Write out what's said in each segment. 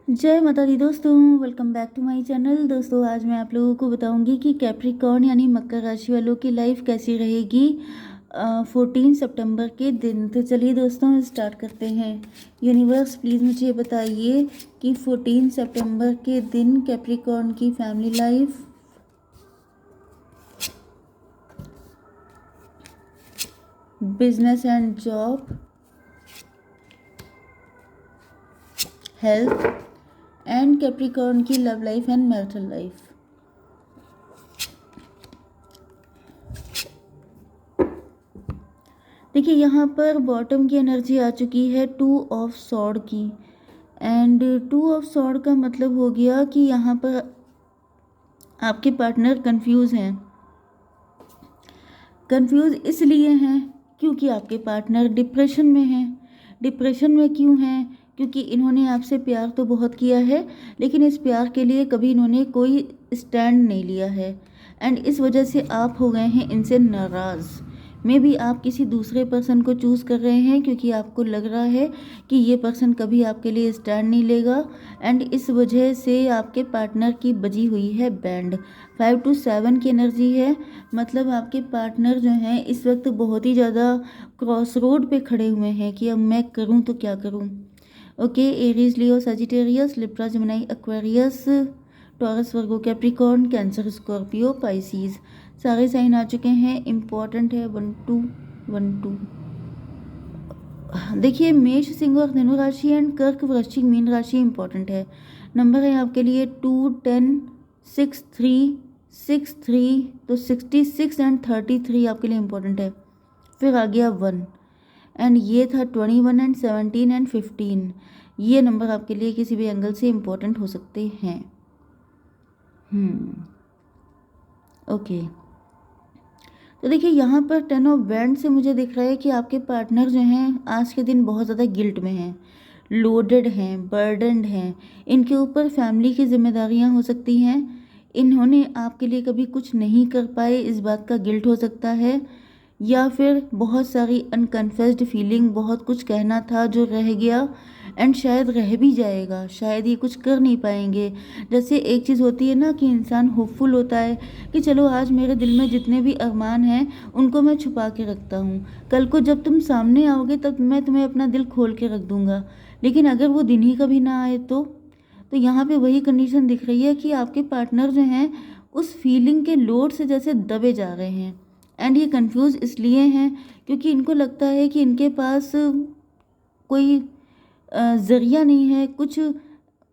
जय माता दी दोस्तों, welcome back to my channel. दोस्तों आज मैं आप लोगों को बताऊंगी कि कैप्रिकॉर्न यानी मकर राशि वालों की लाइफ कैसी रहेगी 14 सितंबर के दिन। तो चलिए दोस्तों स्टार्ट करते हैं। यूनिवर्स प्लीज़ मुझे बताइए कि 14 सितंबर के दिन कैप्रिकॉर्न की family life, business and job, health and Capricorn की love life and marital life. देखिए यहाँ पर बॉटम की एनर्जी आ चुकी है 2 ऑफ सॉर्ड की। एंड 2 ऑफ सॉर्ड का मतलब हो गया कि यहाँ पर आपके पार्टनर कंफ्यूज हैं। कंफ्यूज इसलिए हैं क्योंकि आपके पार्टनर डिप्रेशन में हैं। डिप्रेशन में क्यों हैं? क्योंकि इन्होंने आपसे प्यार तो बहुत किया है, लेकिन इस प्यार के लिए कभी इन्होंने कोई स्टैंड नहीं लिया है। एंड इस वजह से आप हो गए हैं इनसे नाराज़। मे बी आप किसी दूसरे पर्सन को चूज़ कर रहे हैं क्योंकि आपको लग रहा है कि ये पर्सन कभी आपके लिए स्टैंड नहीं लेगा। एंड इस वजह से आपके पार्टनर की बजी हुई है बैंड। 5 to 7 की एनर्जी है। मतलब आपके पार्टनर जो हैं इस वक्त बहुत ही ज़्यादा क्रॉस रोड पे खड़े हुए हैं कि अब मैं करूं तो क्या करूं। Okay, Aries, Leo, Sagittarius, Libra, Gemini, Aquarius, Taurus, Virgo, Capricorn, Cancer, Scorpio, Pisces सारे साइन आ चुके हैं। इम्पॉर्टेंट है 1 2 1 2। देखिए मेष, सिंह और धनु राशि एंड कर्क, वृश्चिक, मीन राशि इम्पॉर्टेंट है। नंबर है आपके लिए 2 10 6 3 6 3, तो 66 एंड 33 आपके लिए इम्पॉर्टेंट है। फिर आ गया 1 एंड ये था 21 एंड 17 एंड 15। ये नंबर आपके लिए किसी भी एंगल से इम्पोर्टेंट हो सकते हैं। ओके, तो देखिए यहाँ पर 10 ऑफ वैंड से मुझे दिख रहा है कि आपके पार्टनर जो हैं आज के दिन बहुत ज़्यादा गिल्ट में हैं, लोडेड हैं, बर्डनड हैं। इनके ऊपर फैमिली की जिम्मेदारियाँ हो सकती हैं। इन्होंने आपके लिए कभी कुछ नहीं कर पाए, इस बात का गिल्ट हो सकता है। या फिर बहुत सारी अनकन्फेस्ड फीलिंग, बहुत कुछ कहना था जो रह गया एंड शायद रह भी जाएगा, शायद ये कुछ कर नहीं पाएंगे। जैसे एक चीज़ होती है ना कि इंसान होपफुल होता है कि चलो आज मेरे दिल में जितने भी अरमान हैं उनको मैं छुपा के रखता हूँ, कल को जब तुम सामने आओगे तब मैं तुम्हें अपना दिल खोल के रख दूँगा। लेकिन अगर वो दिन ही कभी ना आए तो यहाँ पे वही कंडीशन दिख रही है कि आपके पार्टनर जो हैं उस फीलिंग के लोड से जैसे दबे जा रहे हैं। एंड ये कंफ्यूज इसलिए हैं क्योंकि इनको लगता है कि इनके पास कोई ज़रिया नहीं है, कुछ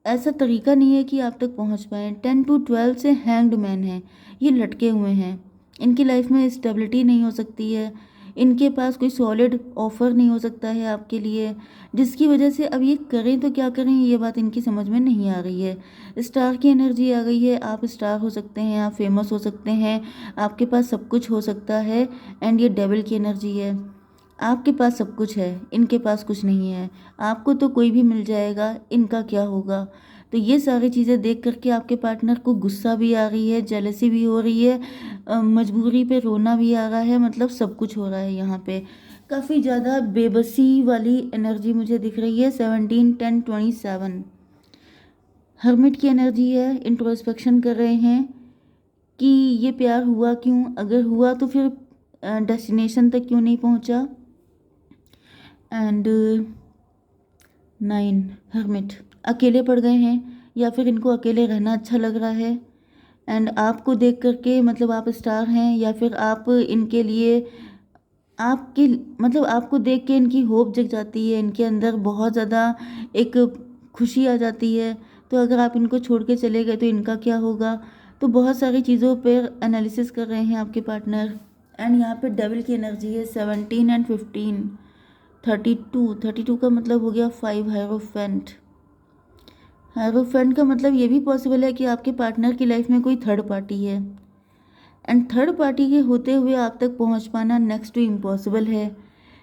ऐसा तरीका नहीं है कि आप तक पहुंच पाए। 10 to 12 से हैंग्ड मैन है, ये लटके हुए हैं। इनकी लाइफ में स्टेबिलिटी नहीं हो सकती है, इनके पास कोई सॉलिड ऑफर नहीं हो सकता है आपके लिए, जिसकी वजह से अब ये करें तो क्या करें ये बात इनकी समझ में नहीं आ रही है। स्टार की एनर्जी आ गई है, आप स्टार हो सकते हैं, आप फेमस हो सकते हैं, आपके पास सब कुछ हो सकता है। एंड ये डेविल की एनर्जी है, आपके पास सब कुछ है, इनके पास कुछ नहीं है। आपको तो कोई भी मिल जाएगा, इनका क्या होगा। तो ये सारी चीज़ें देख करके आपके पार्टनर को गुस्सा भी आ रही है, जेलसी भी हो रही है, मजबूरी पे रोना भी आ रहा है। मतलब सब कुछ हो रहा है यहाँ पे। काफ़ी ज़्यादा बेबसी वाली एनर्जी मुझे दिख रही है। 17 10 27 हर्मिट की एनर्जी है। इंट्रोस्पेक्शन कर रहे हैं कि ये प्यार हुआ क्यों, अगर हुआ तो फिर डेस्टिनेशन तक क्यों नहीं पहुँचा। एंड 9 हर्मिट, अकेले पड़ गए हैं या फिर इनको अकेले रहना अच्छा लग रहा है। एंड आपको देख करके, मतलब आप स्टार हैं या फिर आप इनके लिए, आपके मतलब आपको देख के इनकी होप जग जाती है, इनके अंदर बहुत ज़्यादा एक खुशी आ जाती है। तो अगर आप इनको छोड़ के चले गए तो इनका क्या होगा। तो बहुत सारी चीज़ों पर एनालिसिस कर रहे हैं आपके पार्टनर। एंड यहाँ पे डेविल की एनर्जी है। 17 एंड 15 32 का मतलब हो गया 5 हायरोफेंट। हायरोफेंट का मतलब ये भी पॉसिबल है कि आपके पार्टनर की लाइफ में कोई थर्ड पार्टी है। एंड थर्ड पार्टी के होते हुए आप तक पहुंच पाना नेक्स्ट टू इम्पॉसिबल है।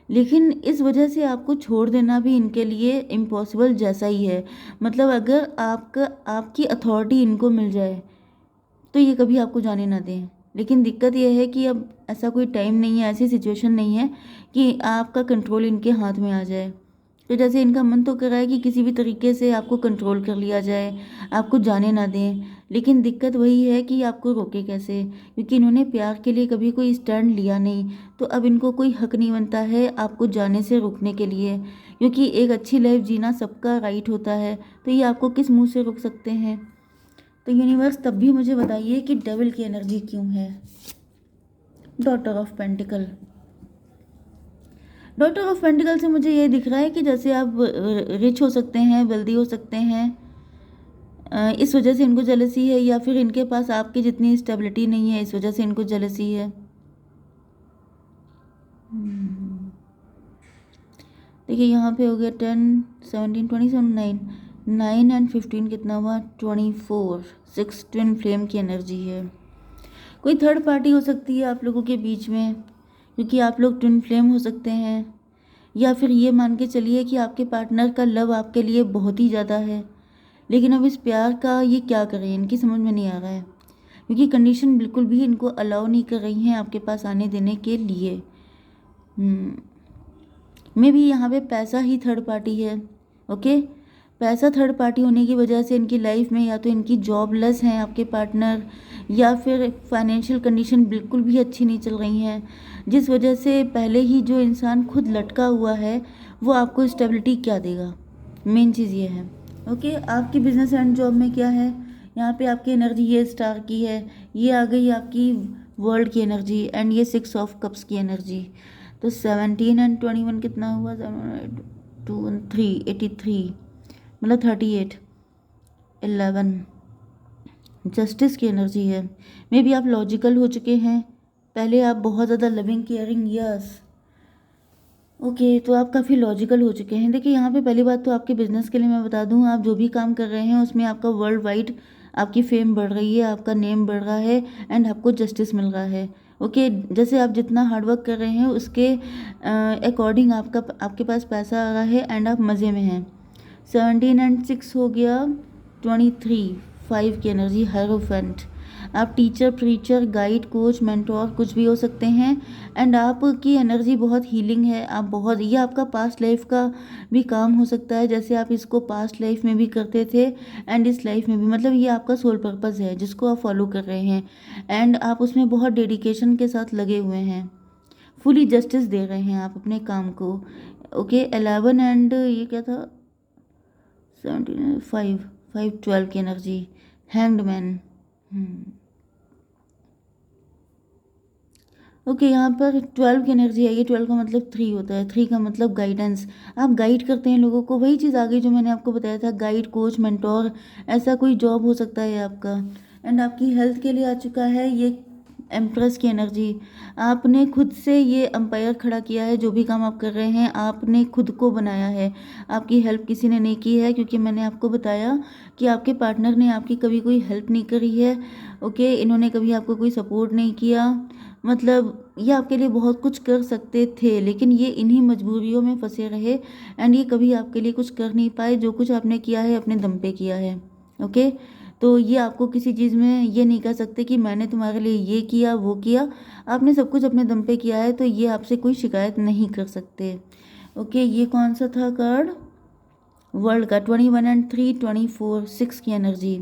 लेकिन इस वजह से आपको छोड़ देना भी इनके लिए इम्पॉसिबल जैसा ही है। मतलब अगर आपकी अथॉरिटी इनको मिल जाए तो ये कभी आपको जाने ना दें। लेकिन दिक्कत यह है कि अब ऐसा कोई टाइम नहीं है, ऐसी सिचुएशन नहीं है कि आपका कंट्रोल इनके हाथ में आ जाए। तो जैसे इनका मन तो कर रहा है कि किसी भी तरीके से आपको कंट्रोल कर लिया जाए, आपको जाने ना दें, लेकिन दिक्कत वही है कि आपको रोके कैसे, क्योंकि इन्होंने प्यार के लिए कभी कोई स्टैंड लिया नहीं। तो अब इनको कोई हक नहीं बनता है आपको जाने से रोकने के लिए, क्योंकि एक अच्छी लाइफ जीना सबका राइट होता है। तो ये आपको किस मुंह से रोक सकते हैं? तो यूनिवर्स तब भी मुझे बताइए कि डेविल की एनर्जी क्यों है। Daughter of pentacle. Daughter of pentacle से मुझे ये दिख रहा है कि जैसे आप रिच हो सकते हैं, वेल्दी हो सकते हैं, इस वजह से इनको जेलसी है, या फिर इनके पास आपकी जितनी स्टेबिलिटी नहीं है, इस वजह से इनको जेलसी है। देखिए यहाँ पे हो गया 10, 17, 27, 9 एंड 15 कितना हुआ? 24। 6 ट्विन फ्लेम की एनर्जी है। कोई थर्ड पार्टी हो सकती है आप लोगों के बीच में, क्योंकि आप लोग ट्विन फ्लेम हो सकते हैं, या फिर ये मान के चलिए कि आपके पार्टनर का लव आपके लिए बहुत ही ज़्यादा है, लेकिन अब इस प्यार का ये क्या करें, इनकी समझ में नहीं आ रहा है, क्योंकि कंडीशन बिल्कुल भी इनको अलाउ नहीं कर रही हैं आपके पास आने देने के लिए। मे भी यहाँ पे पैसा ही थर्ड पार्टी है। ओके, पैसा थर्ड पार्टी होने की वजह से इनकी लाइफ में या तो इनकी जॉबलेस हैं आपके पार्टनर, या फिर फाइनेंशियल कंडीशन बिल्कुल भी अच्छी नहीं चल रही हैं, जिस वजह से पहले ही जो इंसान खुद लटका हुआ है वो आपको स्टेबिलिटी क्या देगा। मेन चीज़ ये है। ओके, आपकी बिजनेस एंड जॉब में क्या है? यहाँ पे आपकी एनर्जी ये स्टार की है, ये आ गई आपकी वर्ल्ड की एनर्जी, एंड ये 6 ऑफ कप्स की एनर्जी। तो 17 एंड 21 कितना हुआ? 2 1 3 83, मतलब 38। 11 जस्टिस की एनर्जी है। मे बी आप लॉजिकल हो चुके हैं, पहले आप बहुत ज़्यादा लविंग केयरिंग, यस ओके, तो आप काफ़ी लॉजिकल हो चुके हैं। देखिए यहाँ पे पहली बात तो आपके बिजनेस के लिए मैं बता दूँ, आप जो भी काम कर रहे हैं उसमें आपका वर्ल्ड वाइड आपकी फेम बढ़ रही है, आपका नेम बढ़ रहा है, एंड आपको जस्टिस मिल रहा है। ओके, जैसे आप जितना हार्डवर्क कर रहे हैं उसके अकॉर्डिंग आपके पास पैसा आ रहा है, एंड आप मज़े में हैं। 17 एंड 6 हो गया 23। 5 की एनर्जी हायरोफेंट। आप teacher, preacher, guide, coach, mentor कुछ भी हो सकते हैं, एंड आपकी एनर्जी बहुत हीलिंग है। आप बहुत, ये आपका पास्ट लाइफ का भी काम हो सकता है, जैसे आप इसको पास्ट लाइफ में भी करते थे एंड इस लाइफ में भी, मतलब ये आपका सोल पर्पस है जिसको आप फॉलो कर रहे हैं, एंड आप उसमें बहुत डेडिकेशन के साथ लगे हुए हैं, फुली जस्टिस दे रहे हैं आप अपने काम को। ओके, 11 एंड ये क्या था? 17, 5, 12 की एनर्जी, हैंग्ड मैन। ओके, यहाँ पर 12 की एनर्जी आई है। 12 का मतलब 3 होता है, 3 का मतलब गाइडेंस। आप गाइड करते हैं लोगों को, वही चीज़ आ गई जो मैंने आपको बताया था, गाइड, कोच, मेंटोर, ऐसा कोई जॉब हो सकता है आपका। एंड आपकी हेल्थ के लिए आ चुका है ये एम्प्रेस की एनर्जी। आपने खुद से ये अंपायर खड़ा किया है, जो भी काम आप कर रहे हैं आपने खुद को बनाया है, आपकी हेल्प किसी ने नहीं की है, क्योंकि मैंने आपको बताया कि आपके पार्टनर ने आपकी कभी कोई हेल्प नहीं करी है। ओके, इन्होंने कभी आपको कोई सपोर्ट नहीं किया, मतलब ये आपके लिए बहुत कुछ कर सकते थे, लेकिन ये इन्हीं मजबूरियों में फंसे रहे, एंड ये कभी आपके लिए कुछ कर नहीं पाए। जो कुछ आपने किया है अपने दम पे किया है। ओके, तो ये आपको किसी चीज़ में ये नहीं कह सकते कि मैंने तुम्हारे लिए ये किया वो किया, आपने सब कुछ अपने दम पे किया है, तो ये आपसे कोई शिकायत नहीं कर सकते। ओके, ये कौन सा था कार्ड? वर्ल्ड का। 21 एंड 3, 24, 6 की एनर्जी।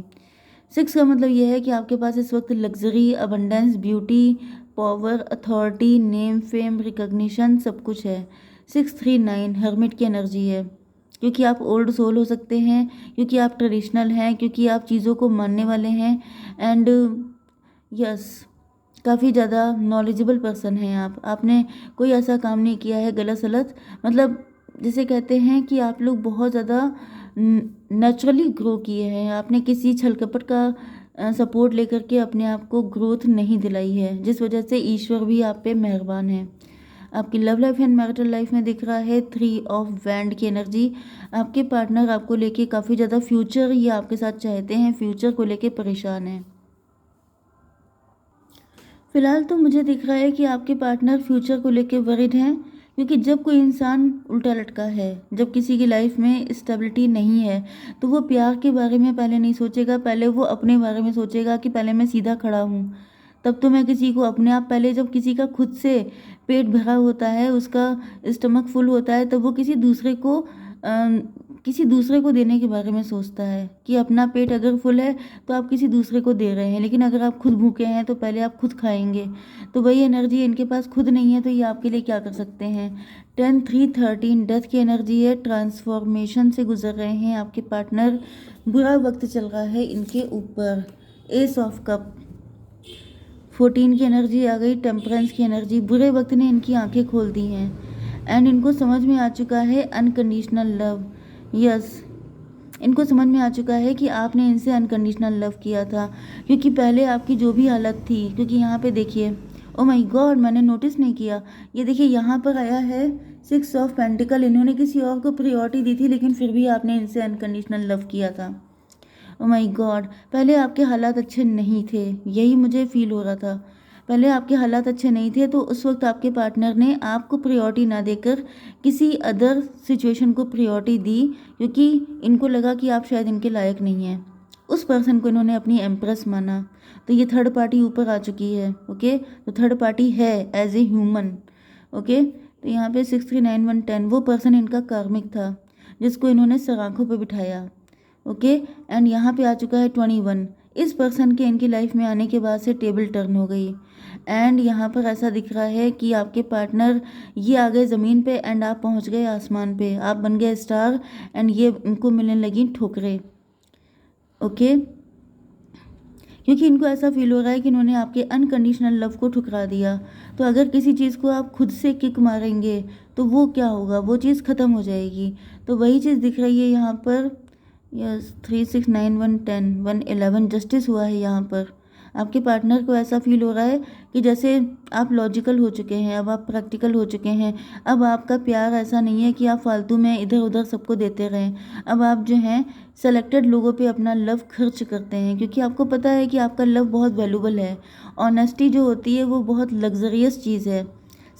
6 का मतलब ये है कि आपके पास इस वक्त luxury, abundance, beauty, power, authority, name, fame, recognition सब कुछ है। 639 हर्मिट की एनर्जी है, क्योंकि आप ओल्ड सोल हो सकते हैं, क्योंकि आप ट्रेडिशनल हैं, क्योंकि आप चीज़ों को मानने वाले हैं, एंड यस काफ़ी ज़्यादा नॉलेजेबल पर्सन हैं आप। आपने कोई ऐसा काम नहीं किया है गलत सलत, मतलब जिसे कहते हैं कि आप लोग बहुत ज़्यादा नेचुरली ग्रो किए हैं, आपने किसी छल कपट का सपोर्ट लेकर के अपने आप को ग्रोथ नहीं दिलाई है, जिस वजह से ईश्वर भी आप पे मेहरबान है। आपकी love life and marital life में दिख रहा है 3 ऑफ वैंड की एनर्जी। आपके पार्टनर आपको लेके काफ़ी ज़्यादा फ्यूचर ये आपके साथ चाहते हैं, फ्यूचर को लेके परेशान हैं। फिलहाल तो मुझे दिख रहा है कि आपके पार्टनर फ्यूचर को लेके वरिड हैं, क्योंकि जब कोई इंसान उल्टा लटका है, जब किसी की लाइफ में स्टेबिलिटी नहीं है, तो वो प्यार के बारे में पहले नहीं सोचेगा, पहले वो अपने बारे में सोचेगा कि पहले मैं सीधा खड़ा हूँ, तब तो मैं किसी को अपने आप, पहले जब किसी का खुद से पेट भरा होता है, उसका स्टमक फुल होता है, तब वो किसी दूसरे को किसी दूसरे को देने के बारे में सोचता है कि अपना पेट अगर फुल है तो आप किसी दूसरे को दे रहे हैं, लेकिन अगर आप खुद भूखे हैं तो पहले आप खुद खाएंगे। तो वही एनर्जी इनके पास खुद नहीं है, तो ये आपके लिए क्या कर सकते हैं। 10-3-13 डेथ की एनर्जी है, ट्रांसफॉर्मेशन से गुजर रहे हैं आपके पार्टनर, बुरा वक्त चल रहा है इनके ऊपर। एस ऑफ कप 14 की एनर्जी आ गई, टेम्परेंस की एनर्जी, बुरे वक्त ने इनकी आंखें खोल दी हैं एंड इनको समझ में आ चुका है अनकंडीशनल लव। यस, इनको समझ में आ चुका है कि आपने इनसे अनकंडीशनल लव किया था, क्योंकि पहले आपकी जो भी हालत थी, क्योंकि यहाँ पे देखिए, ओ माय गॉड, मैंने नोटिस नहीं किया, ये देखिए यहाँ पर आया है 6 ऑफ पेंटिकल। इन्होंने किसी और को प्रायोरिटी दी थी, लेकिन फिर भी आपने इनसे अनकंडीशनल लव किया था। ओ माय गॉड, पहले आपके हालात अच्छे नहीं थे, यही मुझे फील हो रहा था। पहले आपके हालात अच्छे नहीं थे, तो उस वक्त आपके पार्टनर ने आपको प्रायोरिटी ना देकर किसी अदर सिचुएशन को प्रायोरिटी दी, क्योंकि इनको लगा कि आप शायद इनके लायक नहीं हैं। उस पर्सन को इन्होंने अपनी एम्प्रेस माना। तो ये थर्ड पार्टी ऊपर आ चुकी है। ओके, तो थर्ड पार्टी है एज ए ह्यूमन। ओके, तो यहाँ पे 6 3 9 1 10 वो पर्सन इनका कार्मिक था, जिसको इन्होंने सराखों पे बिठाया। ओके, एंड यहाँ पे आ चुका है 21। इस पर्सन के इनकी लाइफ में आने के बाद से टेबल टर्न हो गई एंड यहाँ पर ऐसा दिख रहा है कि आपके पार्टनर ये आ गए ज़मीन पे एंड आप पहुँच गए आसमान पे, आप बन गए स्टार एंड ये इनको मिलने लगी ठोकरें। ओके, क्योंकि इनको ऐसा फील हो रहा है कि इन्होंने आपके अनकंडीशनल लव को ठुकरा दिया। तो अगर किसी चीज़ को आप खुद से किक मारेंगे तो वो क्या होगा, वो चीज़ ख़त्म हो जाएगी। तो वही चीज़ दिख रही है यहाँ पर। यस, 3 6 9 1 10 1 11 जस्टिस हुआ है यहाँ पर। आपके पार्टनर को ऐसा फील हो रहा है कि जैसे आप लॉजिकल हो चुके हैं, अब आप प्रैक्टिकल हो चुके हैं। अब आपका प्यार ऐसा नहीं है कि आप फालतू में इधर उधर सबको देते रहें। अब आप जो हैं सेलेक्टेड लोगों पे अपना लव खर्च करते हैं, क्योंकि आपको पता है कि आपका लव बहुत वैल्यूबल है। ऑनेस्टी जो होती है वो बहुत लग्जरियस चीज़ है,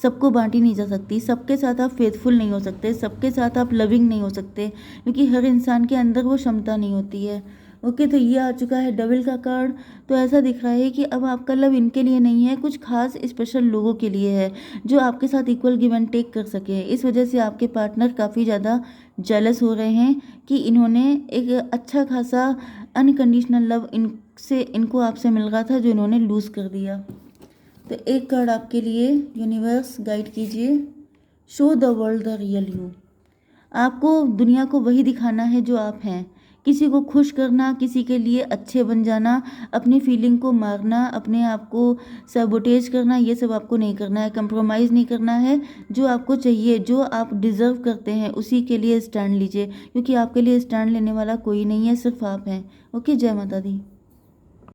सबको बांटी नहीं जा सकती। सबके साथ आप फेथफुल नहीं हो सकते, सबके साथ आप लविंग नहीं हो सकते, क्योंकि हर इंसान के अंदर वो क्षमता नहीं होती है। ओके, तो ये आ चुका है डबल का कार्ड। तो ऐसा दिख रहा है कि अब आपका लव इनके लिए नहीं है, कुछ खास स्पेशल लोगों के लिए है, जो आपके साथ इक्वल गिव एंड टेक कर सके। इस वजह से आपके पार्टनर काफ़ी ज़्यादा जेलस हो रहे हैं कि इन्होंने एक अच्छा खासा अनकंडीशनल लव इनको आपसे मिल रहा था, जो इन्होंने लूज़ कर दिया। तो एक कार्ड आपके लिए यूनिवर्स गाइड कीजिए। Show the world the real you. आपको दुनिया को वही दिखाना है जो आप हैं। किसी को खुश करना, किसी के लिए अच्छे बन जाना, अपनी फीलिंग को मारना, अपने आप को सबोटेज करना, ये सब आपको नहीं करना है। कंप्रोमाइज़ नहीं करना है। जो आपको चाहिए, जो आप डिज़र्व करते हैं, उसी के लिए स्टैंड लीजिए, क्योंकि आपके लिए स्टैंड लेने वाला कोई नहीं है, सिर्फ आप हैं। ओके, जय माता दी।